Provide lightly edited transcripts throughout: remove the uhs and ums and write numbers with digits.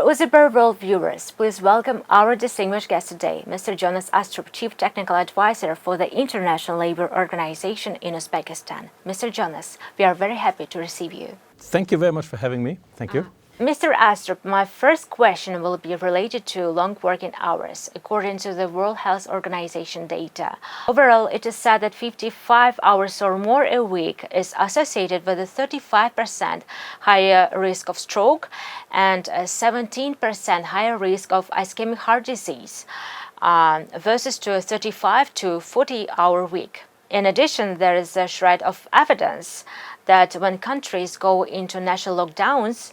UzReport World viewers, please welcome our distinguished guest today, Mr. Jonas Astrup, Chief Technical Advisor for the International Labour Organization in Uzbekistan. Mr. Jonas, we are very happy to receive you. Thank you very much for having me. Thank you. Mr. Astrup, my first question will be related to long working hours. According to the World Health Organization data, overall it is said that 55 hours or more a week is associated with a 35% higher risk of stroke and a 17% higher risk of ischemic heart disease versus to a 35 to 40-hour week. In addition, there is a shred of evidence that when countries go into national lockdowns,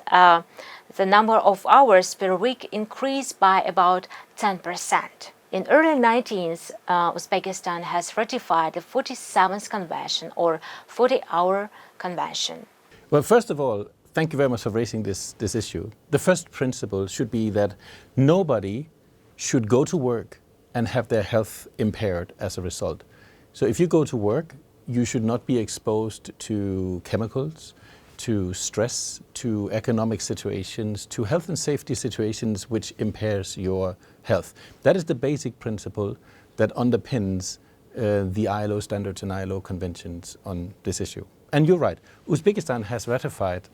the number of hours per week increase by about 10%. In early 19th, Uzbekistan has ratified the 47th Convention or 40-hour Convention. Well, first of all, thank you very much for raising this issue. The first principle should be that nobody should go to work and have their health impaired as a result. So if you go to work, you should not be exposed to chemicals, to stress, to economic situations, to health and safety situations which impairs your health. That is the basic principle that underpins the ILO standards and ILO conventions on this issue. And you're right, Uzbekistan has ratified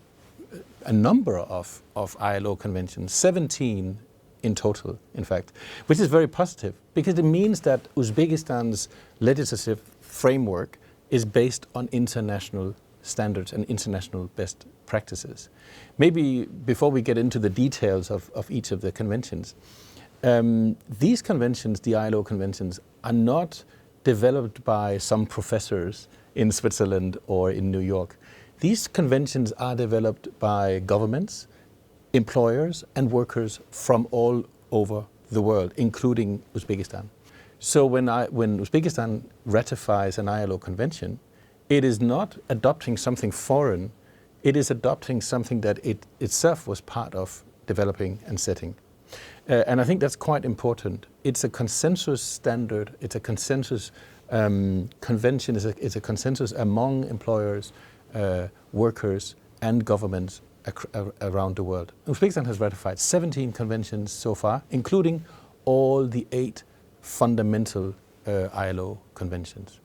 a number of ILO conventions, 17 in total, in fact, which is very positive because it means that Uzbekistan's legislative framework is based on international standards and international best practices. Maybe before we get into the details of each of the conventions, these conventions, the ILO conventions, are not developed by some professors in Switzerland or in New York. These conventions are developed by governments, employers and workers from all over the world, including Uzbekistan. So when Uzbekistan ratifies an ILO convention, it is not adopting something foreign, it is adopting something that it itself was part of developing and setting. And I think that's quite important. It's a consensus standard, it's a consensus convention, it's a consensus among employers, workers and governments around the world. Uzbekistan has ratified 17 conventions so far, including all the 8 fundamental ILO conventions.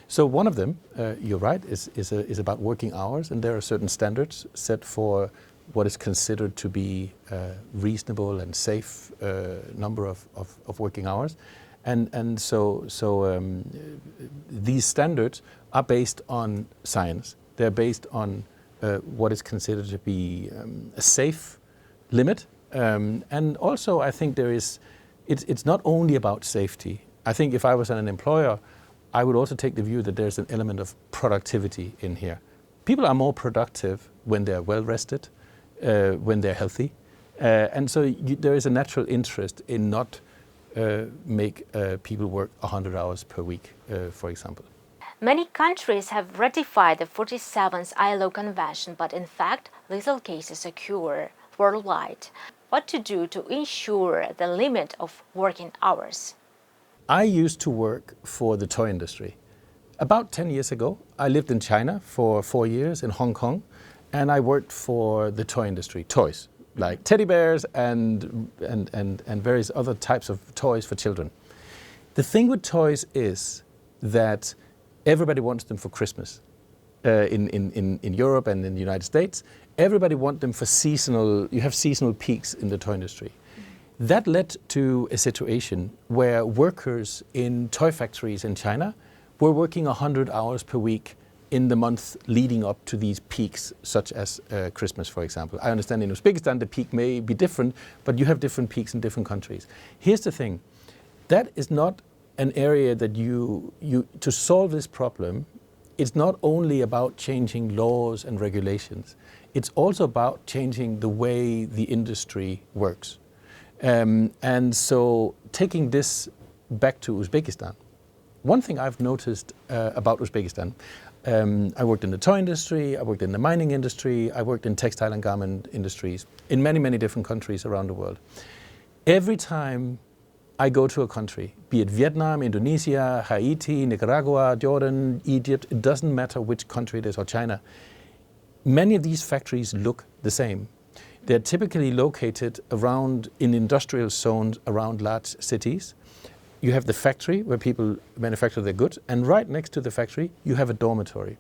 So one of them, you're right, is about working hours, and there are certain standards set for what is considered to be reasonable and safe number of working hours. And so these standards are based on science. They're based on what is considered to be a safe limit. And also I think it's not only about safety. I think if I was an employer, I would also take the view that there's an element of productivity in here. People are more productive when they're well rested, when they're healthy. And so there is a natural interest in not make people work 100 hours per week, for example. Many countries have ratified the 47th ILO Convention, but in fact, little cases occur worldwide. What to do to ensure the limit of working hours? I used to work for the toy industry. About 10 years ago, I lived in China for 4 years, in Hong Kong, and I worked for the toy industry, toys, like teddy bears and various other types of toys for children. The thing with toys is that everybody wants them for Christmas. In Europe and in the United States, everybody wants them for you have seasonal peaks in the toy industry. That led to a situation where workers in toy factories in China were working 100 hours per week in the month leading up to these peaks, such as Christmas, for example. I understand in Uzbekistan the peak may be different, but you have different peaks in different countries. Here's the thing, that is not an area that to solve this problem, it's not only about changing laws and regulations, it's also about changing the way the industry works. And so taking this back to Uzbekistan, one thing I've noticed about Uzbekistan, I worked in the toy industry, I worked in the mining industry, I worked in textile and garment industries in many, many different countries around the world. Every time I go to a country, be it Vietnam, Indonesia, Haiti, Nicaragua, Jordan, Egypt, it doesn't matter which country it is, or China, many of these factories look the same. They're typically located in industrial zones around large cities. You have the factory where people manufacture their goods, and right next to the factory, you have a dormitory.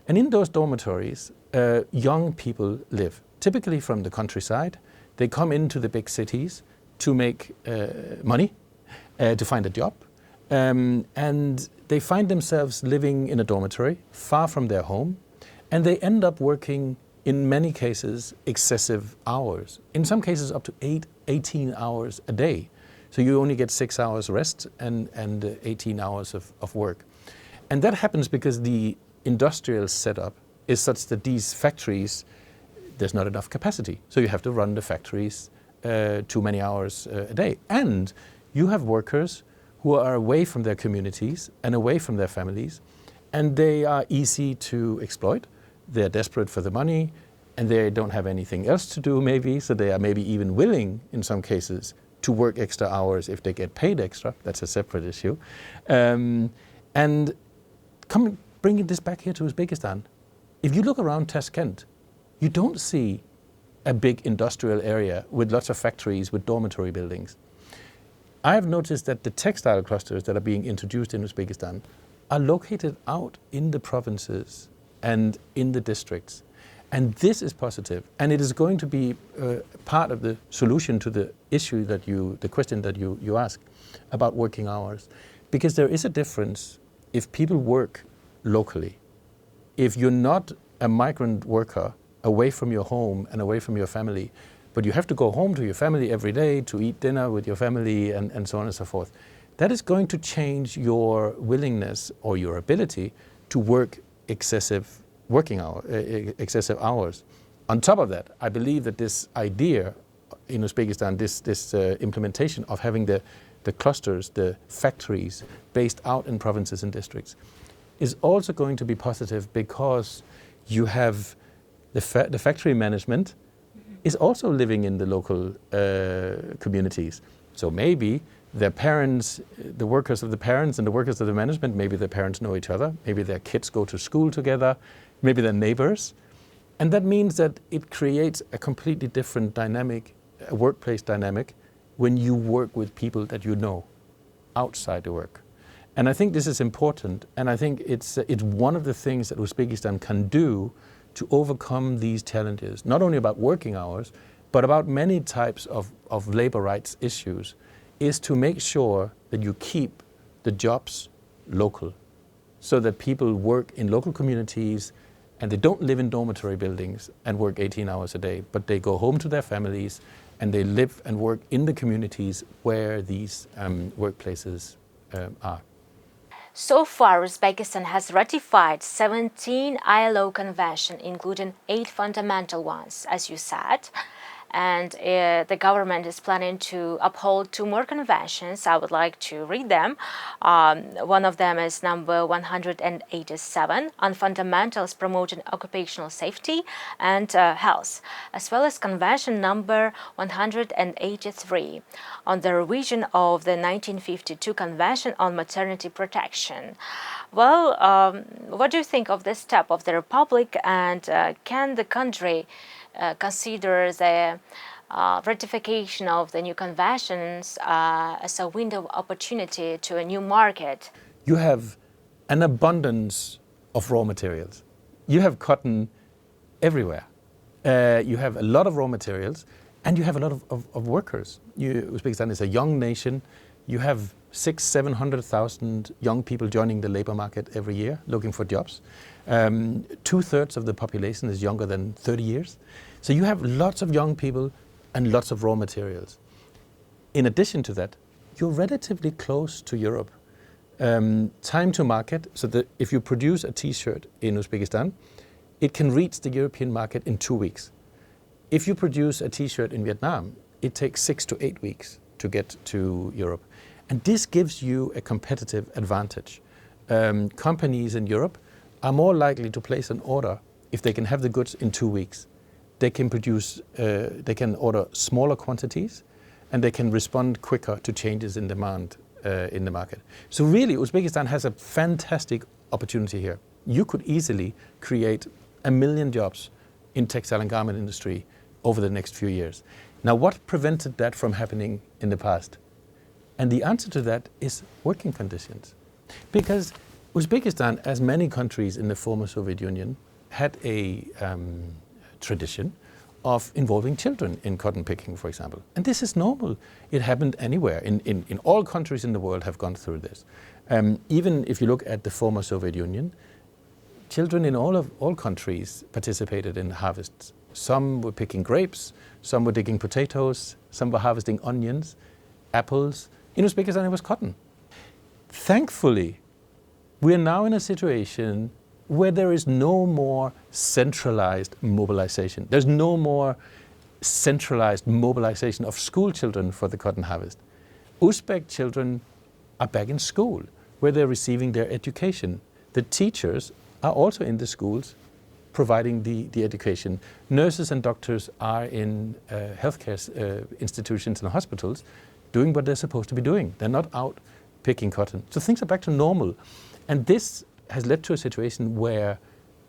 And in those dormitories, young people live, typically from the countryside. They come into the big cities to make money, to find a job. And they find themselves living in a dormitory, far from their home, and they end up working, in many cases, excessive hours. In some cases, up to 18 hours a day. So you only get 6 hours rest and 18 hours of work. And that happens because the industrial setup is such that these factories, there's not enough capacity. So you have to run the factories too many hours a day. And you have workers who are away from their communities and away from their families, and they are easy to exploit. They're desperate for the money, and they don't have anything else to do maybe, so they are maybe even willing, in some cases, to work extra hours if they get paid extra. That's a separate issue. And bringing this back here to Uzbekistan, if you look around Tashkent, you don't see a big industrial area with lots of factories with dormitory buildings. I have noticed that the textile clusters that are being introduced in Uzbekistan are located out in the provinces and in the districts. And this is positive, and it is going to be part of the solution to the issue the question that you ask about working hours. Because there is a difference if people work locally. If you're not a migrant worker away from your home and away from your family, but you have to go home to your family every day to eat dinner with your family and so on and so forth, that is going to change your willingness or your ability to work excessive hours. On top of that, I believe that this idea in Uzbekistan, this implementation of having the clusters, the factories based out in provinces and districts, is also going to be positive because you have the factory management is also living in the local communities. So maybe their parents, the workers of the parents and the workers of the management, maybe their parents know each other, maybe their kids go to school together, maybe they're neighbors. And that means that it creates a completely different dynamic, a workplace dynamic, when you work with people that you know outside the work. And I think this is important, and I think it's one of the things that Uzbekistan can do to overcome these challenges, not only about working hours, but about many types of labor rights issues, is to make sure that you keep the jobs local, so that people work in local communities and they don't live in dormitory buildings and work 18 hours a day, but they go home to their families and they live and work in the communities where these workplaces are. So far, Uzbekistan has ratified 17 ILO conventions, including 8 fundamental ones, as you said. And the government is planning to uphold 2 more conventions. I would like to read them. One of them is number 187 on fundamentals promoting occupational safety and health, as well as convention number 183 on the revision of the 1952 Convention on Maternity Protection. Well, what do you think of this step of the Republic, and can the country consider the ratification of the new conventions as a window of opportunity to a new market? You have an abundance of raw materials. You have cotton everywhere. You have a lot of raw materials, and you have a lot of workers. Uzbekistan is a young nation. You have 600,000-700,000 young people joining the labor market every year looking for jobs. 2/3 of the population is younger than 30 years. So you have lots of young people and lots of raw materials. In addition to that, you're relatively close to Europe. Time to market, so that if you produce a t-shirt in Uzbekistan, it can reach the European market in 2 weeks. If you produce a t-shirt in Vietnam, it takes 6 to 8 weeks to get to Europe. And this gives you a competitive advantage. Companies in Europe are more likely to place an order if they can have the goods in 2 weeks. They can produce, they can order smaller quantities, and they can respond quicker to changes in demand in the market. So really, Uzbekistan has a fantastic opportunity here. You could easily create 1 million jobs in textile and garment industry over the next few years. Now, what prevented that from happening in the past? And the answer to that is working conditions. Because Uzbekistan, as many countries in the former Soviet Union, had a tradition of involving children in cotton picking, for example. And this is normal. It happened anywhere. In all countries in the world have gone through this. Even if you look at the former Soviet Union, children in all countries participated in harvests. Some were picking grapes, some were digging potatoes, some were harvesting onions, apples. In Uzbekistan, it was cotton. Thankfully, we are now in a situation where there is no more centralized mobilization. There's no more centralized mobilization of school children for the cotton harvest. Uzbek children are back in school, where they're receiving their education. The teachers are also in the schools providing the education. Nurses and doctors are in healthcare institutions and hospitals doing what they're supposed to be doing. They're not out picking cotton. So things are back to normal. And this has led to a situation where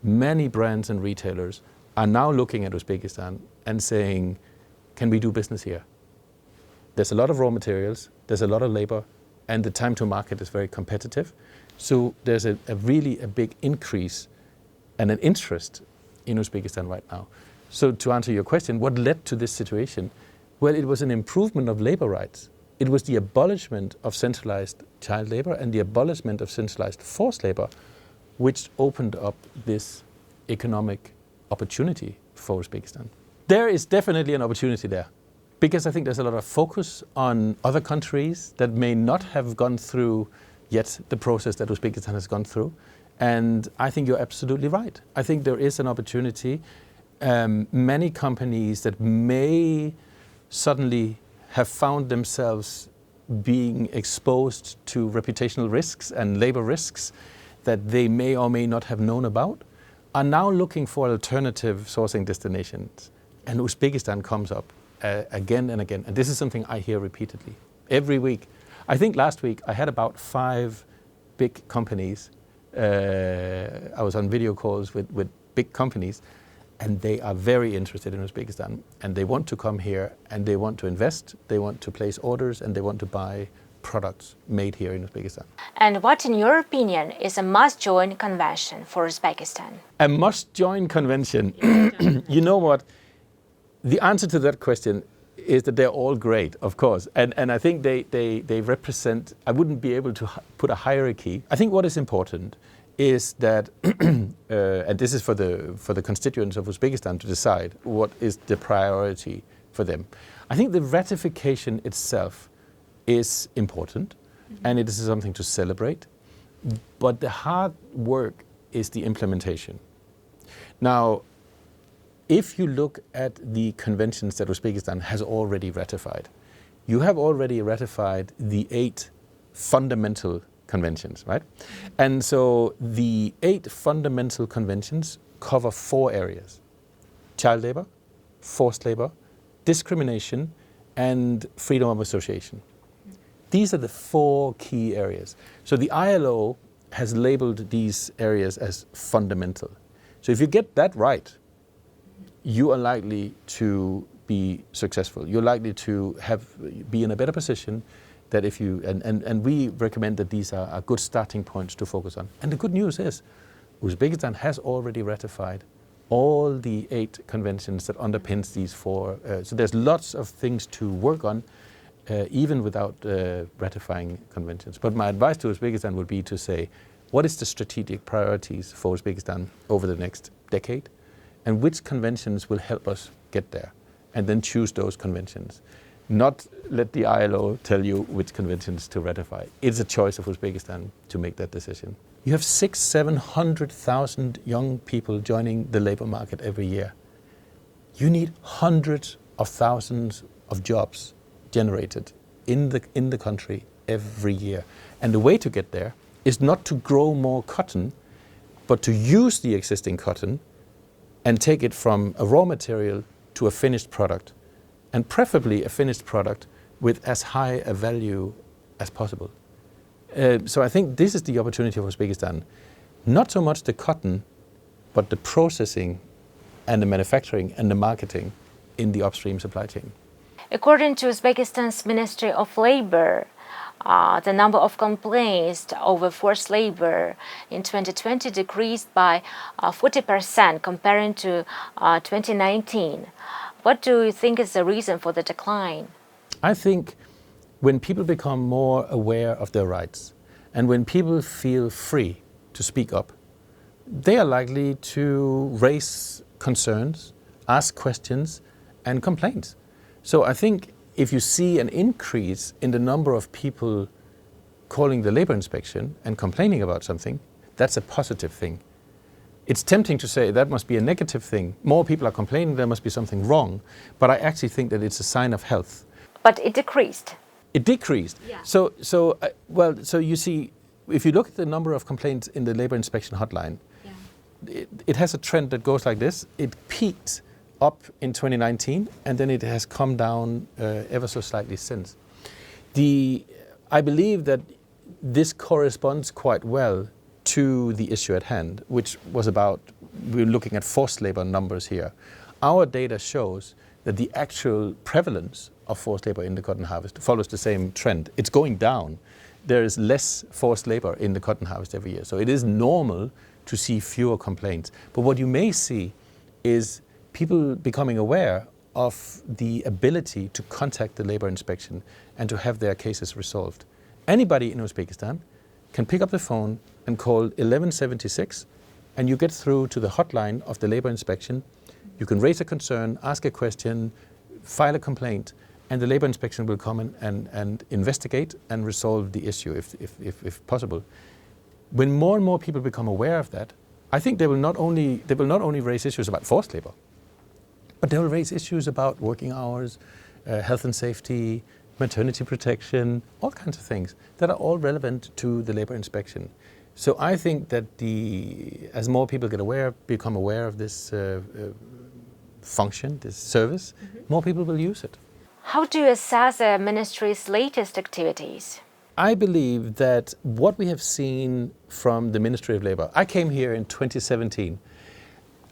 many brands and retailers are now looking at Uzbekistan and saying, can we do business here? There's a lot of raw materials, there's a lot of labor, and the time to market is very competitive. So there's a really a big increase and an interest in Uzbekistan right now. So to answer your question, what led to this situation? Well, it was an improvement of labor rights. It was the abolishment of centralized child labor and the abolishment of centralized forced labor, which opened up this economic opportunity for Uzbekistan. There is definitely an opportunity there, because I think there's a lot of focus on other countries that may not have gone through yet the process that Uzbekistan has gone through. And I think you're absolutely right. I think there is an opportunity. Many companies that may suddenly have found themselves being exposed to reputational risks and labor risks that they may or may not have known about are now looking for alternative sourcing destinations. And Uzbekistan comes up again and again. And this is something I hear repeatedly every week. I think last week I had about 5 big companies. I was on video calls with big companies, and they are very interested in Uzbekistan, and they want to come here, and they want to invest, they want to place orders, and they want to buy products made here in Uzbekistan. And what, in your opinion, is a must-join convention for Uzbekistan? A must-join convention? You know what? The answer to that question is that they're all great, of course. And I think they represent, I wouldn't be able to put a hierarchy. I think what is important is that, and this is for the constituents of Uzbekistan to decide what is the priority for them. I think the ratification itself is important, and it is something to celebrate, but the hard work is the implementation. Now, if you look at the conventions that Uzbekistan has already ratified, you have already ratified the 8 fundamental conventions, right? And so the 8 fundamental conventions cover 4 areas: child labor, forced labor, discrimination, and freedom of association. These are the 4 key areas. So the ILO has labeled these areas as fundamental. So if you get that right, you are likely to be successful. You're likely to be in a better position that if you, and we recommend that these are good starting points to focus on. And the good news is, Uzbekistan has already ratified all the 8 conventions that underpins these 4. So there's lots of things to work on, even without ratifying conventions. But my advice to Uzbekistan would be to say, what is the strategic priorities for Uzbekistan over the next decade? And which conventions will help us get there? And then choose those conventions. Not let the ILO tell you which conventions to ratify. It's a choice of Uzbekistan to make that decision. You have 600,000-700,000 young people joining the labor market every year. You need hundreds of thousands of jobs generated in the country every year. And the way to get there is not to grow more cotton, but to use the existing cotton and take it from a raw material to a finished product, and preferably a finished product with as high a value as possible. So I think this is the opportunity of Uzbekistan. Not so much the cotton, but the processing and the manufacturing and the marketing in the upstream supply chain. According to Uzbekistan's Ministry of Labor, the number of complaints over forced labor in 2020 decreased by 40% comparing to 2019. What do you think is the reason for the decline? I think when people become more aware of their rights and when people feel free to speak up, they are likely to raise concerns, ask questions, and complaints. So I think if you see an increase in the number of people calling the labor inspection and complaining about something, that's a positive thing. It's tempting to say that must be a negative thing. More people are complaining, there must be something wrong. But I actually think that it's a sign of health. But it decreased. It decreased. Yeah. So you see, if you look at the number of complaints in the labor inspection hotline, it has a trend that goes like this. It peaked up in 2019, and then it has come down ever so slightly since. I believe that this corresponds quite well to the issue at hand, which was about, we're looking at forced labor numbers here. Our data shows that the actual prevalence of forced labor in the cotton harvest follows the same trend. It's going down. There is less forced labor in the cotton harvest every year. So it is normal to see fewer complaints. But what you may see is people becoming aware of the ability to contact the labor inspection and to have their cases resolved. Anybody in Uzbekistan can pick up the phone and call 1176, and you get through to the hotline of the labor inspection. You can raise a concern, ask a question, file a complaint, and the labor inspection will come and investigate and resolve the issue if possible. When more and more people become aware of that, I think they will not only raise issues about forced labor, but they will raise issues about working hours, health and safety, maternity protection, all kinds of things that are all relevant to the labor inspection. So I think that as more people become aware of this function, this service, more people will use it. How do you assess the ministry's latest activities? I believe that what we have seen from the Ministry of Labor, I came here in 2017.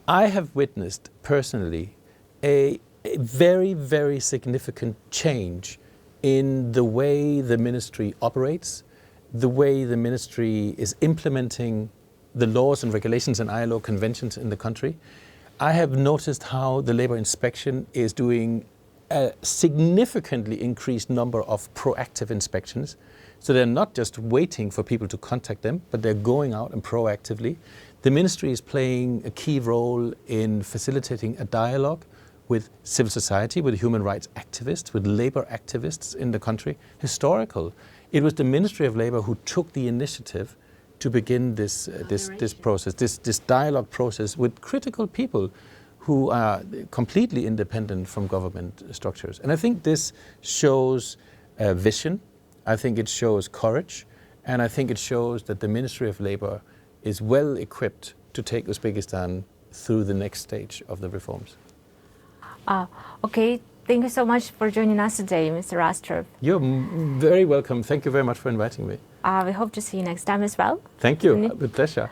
I have witnessed personally a very, very significant change in the way the ministry operates, the way the ministry is implementing the laws and regulations and ILO Conventions in the country. I have noticed how the labor inspection is doing a significantly increased number of proactive inspections. So they're not just waiting for people to contact them, but they're going out and proactively. The ministry is playing a key role in facilitating a dialogue with civil society, with human rights activists, with labor activists in the country. Historical. It was the Ministry of Labor who took the initiative to begin this process, this dialogue process with critical people who are completely independent from government structures. And I think this shows vision, I think it shows courage, and I think it shows that the Ministry of Labor is well equipped to take Uzbekistan through the next stage of the reforms. Okay, thank you so much for joining us today, Mr. Astrup. You're very welcome. Thank you very much for inviting me. We hope to see you next time as well. Thank you. With pleasure.